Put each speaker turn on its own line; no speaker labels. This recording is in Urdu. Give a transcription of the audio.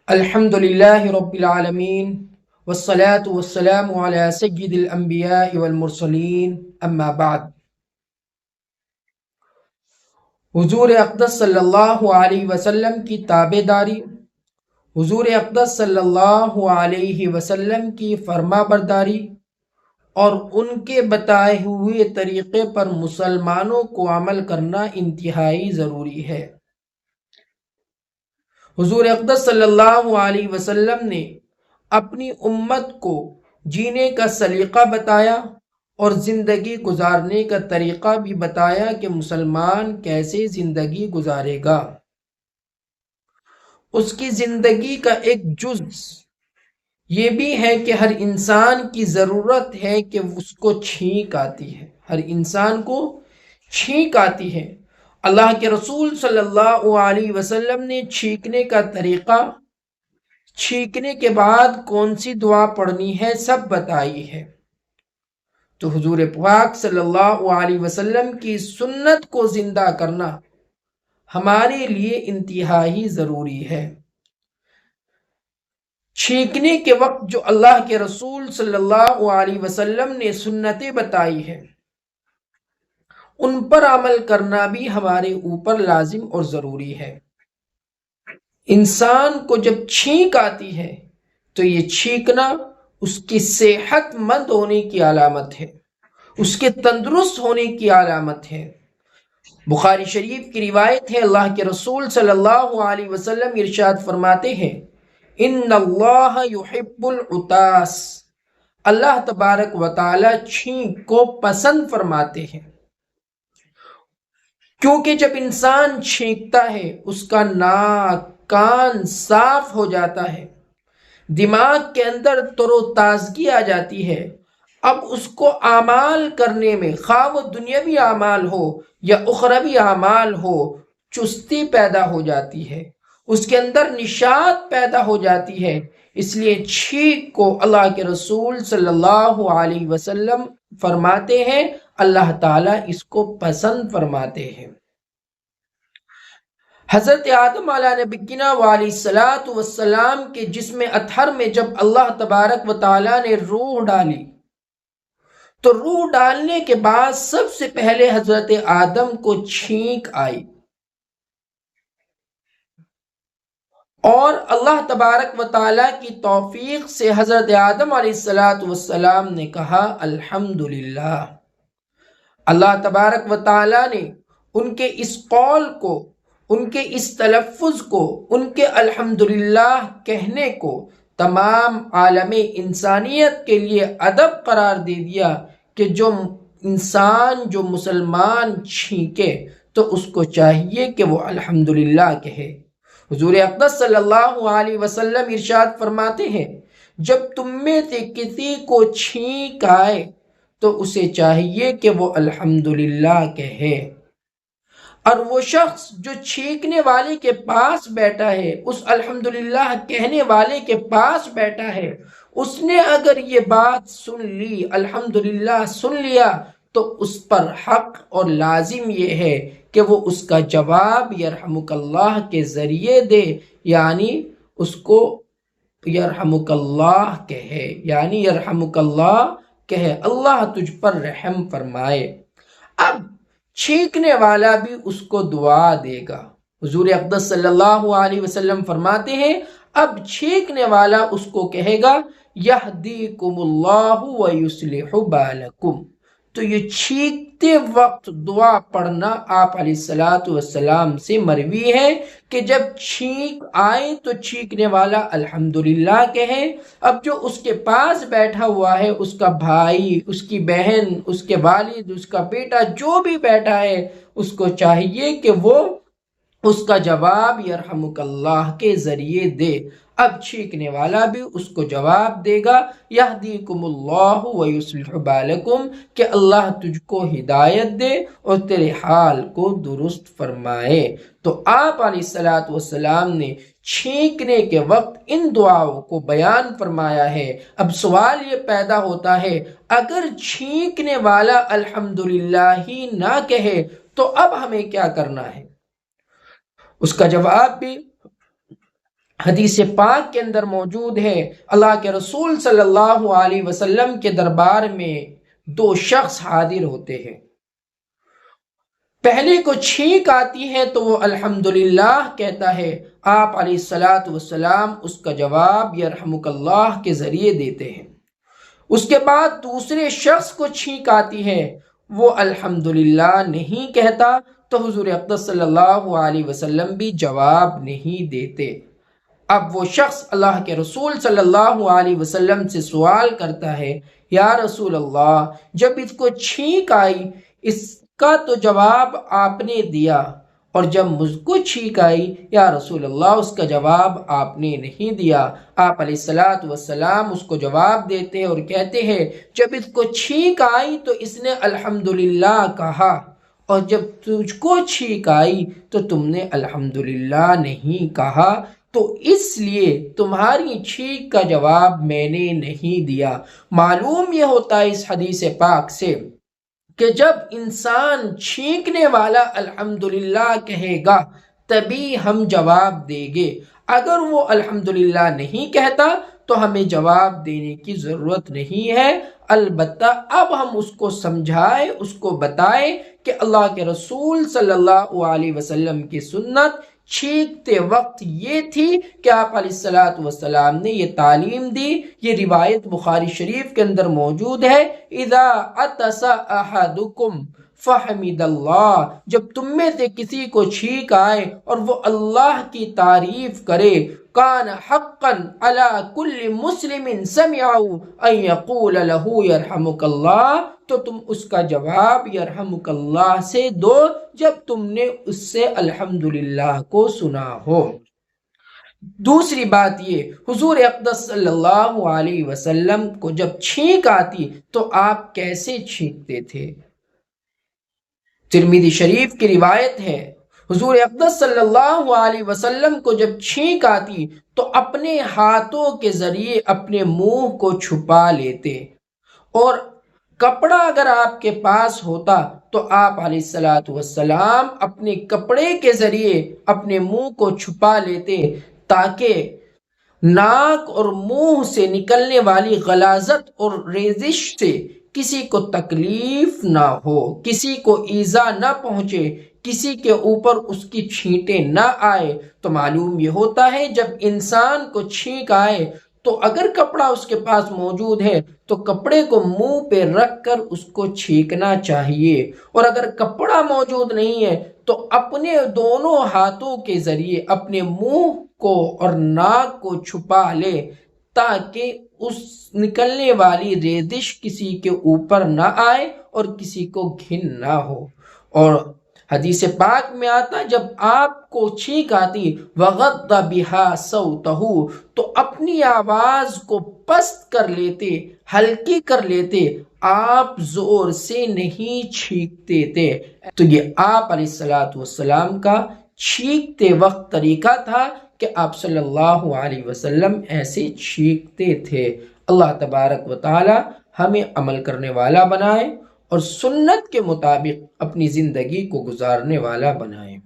الحمد للہ رب العالمین والصلاة والسلام علی سید الانبیاء والمرسلین اما بعد۔ حضور اقدس صلی اللہ علیہ وسلم کی تابع داری، حضور اقدس صلی اللہ علیہ وسلم کی فرما برداری اور ان کے بتائے ہوئے طریقے پر مسلمانوں کو عمل کرنا انتہائی ضروری ہے۔ حضور اقدس صلی اللہ علیہ وسلم نے اپنی امت کو جینے کا سلیقہ بتایا اور زندگی گزارنے کا طریقہ بھی بتایا کہ مسلمان کیسے زندگی گزارے گا۔ اس کی زندگی کا ایک جز یہ بھی ہے کہ ہر انسان کی ضرورت ہے کہ اس کو چھینک آتی ہے، ہر انسان کو چھینک آتی ہے۔ اللہ کے رسول صلی اللہ علیہ وسلم نے چھینکنے کا طریقہ، چھینکنے کے بعد کون سی دعا پڑھنی ہے سب بتائی ہے۔ تو حضور پاک صلی اللہ علیہ وسلم کی سنت کو زندہ کرنا ہمارے لیے انتہائی ضروری ہے۔ چھینکنے کے وقت جو اللہ کے رسول صلی اللہ علیہ وسلم نے سنتیں بتائی ہیں ان پر عمل کرنا بھی ہمارے اوپر لازم اور ضروری ہے۔ انسان کو جب چھینک آتی ہے تو یہ چھینکنا اس کی صحت مند ہونے کی علامت ہے، اس کے تندرست ہونے کی علامت ہے۔ بخاری شریف کی روایت ہے، اللہ کے رسول صلی اللہ علیہ وسلم ارشاد فرماتے ہیں، ان اللہ یحب العطاس، اللہ تبارک و تعالی چھینک کو پسند فرماتے ہیں، کیونکہ جب انسان چھینکتا ہے اس کا ناک کان صاف ہو جاتا ہے، دماغ کے اندر تر و تازگی آ جاتی ہے۔ اب اس کو اعمال کرنے میں، خواہ وہ دنیاوی اعمال ہو یا اخروی اعمال ہو، چستی پیدا ہو جاتی ہے، اس کے اندر نشاط پیدا ہو جاتی ہے۔ اس لیے چھینک کو اللہ کے رسول صلی اللہ علیہ وسلم فرماتے ہیں، اللہ تعالیٰ اس کو پسند فرماتے ہیں۔ حضرت آدم علیہ نبینا علیہ السلام کے جسم اطہر میں جب اللہ تبارک و تعالیٰ نے روح ڈالی تو روح ڈالنے کے بعد سب سے پہلے حضرت آدم کو چھینک آئی، اور اللہ تبارک و تعالیٰ کی توفیق سے حضرت آدم علیہ السلام نے کہا الحمدللہ۔ اللہ تبارک و تعالیٰ نے ان کے اس قول کو، ان کے اس تلفظ کو، ان کے الحمدللہ کہنے کو تمام عالم انسانیت کے لیے ادب قرار دے دیا کہ جو انسان، جو مسلمان چھینکے تو اس کو چاہیے کہ وہ الحمدللہ کہے۔ حضور اقدس صلی اللہ علیہ وسلم ارشاد فرماتے ہیں، جب تم میں سے کسی کو چھینک آئے تو اسے چاہیے کہ وہ الحمدللہ کہے، اور وہ شخص جو چھینکنے والے کے پاس بیٹھا ہے، اس الحمدللہ کہنے والے کے پاس بیٹھا ہے، اس نے اگر یہ بات سن لی، الحمدللہ سن لیا، تو اس پر حق اور لازم یہ ہے کہ وہ اس کا جواب یرحمک اللہ کے ذریعے دے، یعنی اس کو یرحمک اللہ کہے، یعنی یرحمک اللہ کہے، اللہ تجھ پر رحم فرمائے۔ اب چھینکنے والا بھی اس کو دعا دے گا۔ حضور اقدس صلی اللہ علیہ وسلم فرماتے ہیں، اب چھینکنے والا اس کو کہے گا یہدیکم اللہ ویصلح بالکم۔ تو یہ چھینکتے وقت دعا پڑھنا آپ علیہ السلام سے مروی ہے کہ جب چھینک آئے تو چھینکنے والا الحمدللہ کہے۔ اب جو اس کے پاس بیٹھا ہوا ہے، اس کا بھائی، اس کی بہن، اس کے والد، اس کا بیٹا، جو بھی بیٹھا ہے، اس کو چاہیے کہ وہ اس کا جواب یرحمک اللہ کے ذریعے دے۔ اب چھینکنے والا بھی اس کو جواب دے گا یہدیکم اللہ ویصلح بالکم، کہ اللہ تجھ کو ہدایت دے اور تیرے حال کو درست فرمائے۔ تو آپ علیہ السلام نے چھینکنے کے وقت ان دعاؤں کو بیان فرمایا ہے۔ اب سوال یہ پیدا ہوتا ہے، اگر چھینکنے والا الحمدللہ ہی نہ کہے تو اب ہمیں کیا کرنا ہے؟ اس کا جواب بھی حدیث پاک کے اندر موجود ہے، اللہ کے رسول صلی اللہ علیہ وسلم کے دربار میں دو شخص حاضر ہوتے ہیں۔ پہلے کو چھینک آتی ہے تو وہ الحمدللہ کہتا ہے، آپ علیہ الصلاۃ والسلام اس کا جواب یرحمک اللہ کے ذریعے دیتے ہیں۔ اس کے بعد دوسرے شخص کو چھینک آتی ہے، وہ الحمدللہ نہیں کہتا تو حضور اقدس صلی اللہ علیہ وسلم بھی جواب نہیں دیتے۔ اب وہ شخص اللہ کے رسول صلی اللہ علیہ وسلم سے سوال کرتا ہے، یا رسول اللہ، جب اس کو چھینک آئی اس کا تو جواب آپ نے دیا، اور جب مجھ کو چھینک آئی یا رسول اللہ اس کا جواب آپ نے نہیں دیا۔ آپ علیہ الصلاۃ والسلام اس کو جواب دیتے ہیں اور کہتے ہیں، جب اس کو چھینک آئی تو اس نے الحمدللہ کہا، اور جب تجھ کو چھینک آئی تو تم نے الحمدللہ نہیں کہا، تو اس لیے تمہاری چھینک کا جواب میں نے نہیں دیا۔ معلوم یہ ہوتا ہے اس حدیث پاک سے کہ جب انسان چھینکنے والا الحمدللہ کہے گا تبھی ہم جواب دیں گے، اگر وہ الحمدللہ نہیں کہتا تو ہمیں جواب دینے کی ضرورت نہیں ہے۔ البتہ اب ہم اس کو سمجھائیں، اس کو بتائیں کہ اللہ کے رسول صلی اللہ علیہ وسلم کی سنت چھینکتے وقت یہ تھی کہ آپ علیہ الصلاۃ والسلام نے یہ تعلیم دی۔ یہ روایت بخاری شریف کے اندر موجود ہے، اذا عطس احدکم فحمد اللہ، جب تم میں سے کسی کو چھینک آئے اور وہ اللہ کی تعریف کرے، کان حقا علی کل مسلم سمعه ان یقول له یرحمک اللہ، تو تم اس کا جواب یرحمک اللہ سے دو جب تم نے اس سے الحمدللہ کو سنا ہو۔ دوسری بات یہ، حضور اقدس صلی اللہ علیہ وسلم کو جب چھینک آتی تو آپ کیسے چھینکتے تھے؟ ترمذی شریف کی روایت ہے، حضور اقدس صلی اللہ علیہ وسلم کو جب چھینک آتی تو اپنے ہاتھوں کے ذریعے اپنے منہ کو چھپا لیتے، اور کپڑا اگر آپ کے پاس ہوتا تو آپ علیہ الصلاۃ والسلام اپنے کپڑے کے ذریعے اپنے منہ کو چھپا لیتے تاکہ ناک اور منہ سے نکلنے والی غلاظت اور ریزش سے کسی کو تکلیف نہ ہو، کسی کو ایذا نہ پہنچے، کسی کے اوپر اس کی چھینٹیں نہ آئے۔ تو معلوم یہ ہوتا ہے جب انسان کو چھینک آئے تو اگر کپڑا اس کے پاس موجود ہے تو کپڑے کو منہ پہ رکھ کر اس کو چھینکنا چاہیے، اور اگر کپڑا موجود نہیں ہے تو اپنے دونوں ہاتھوں کے ذریعے اپنے منہ کو اور ناک کو چھپا لے تاکہ اس نکلنے والی ریزش کسی کے اوپر نہ آئے اور کسی کو گھن نہ ہو۔ اور حدیث پاک میں آتا جب آپ کو چھینک آتی وغض بها صوتہ، تو اپنی آواز کو پست کر لیتے، ہلکی کر لیتے، آپ زور سے نہیں چھینکتے تھے۔ تو یہ آپ علیہ الصلاۃ والسلام کا چھینکتے وقت طریقہ تھا کہ آپ صلی اللہ علیہ وسلم ایسے چھینکتے تھے۔ اللہ تبارک و تعالی ہمیں عمل کرنے والا بنائے اور سنت کے مطابق اپنی زندگی کو گزارنے والا بنائے۔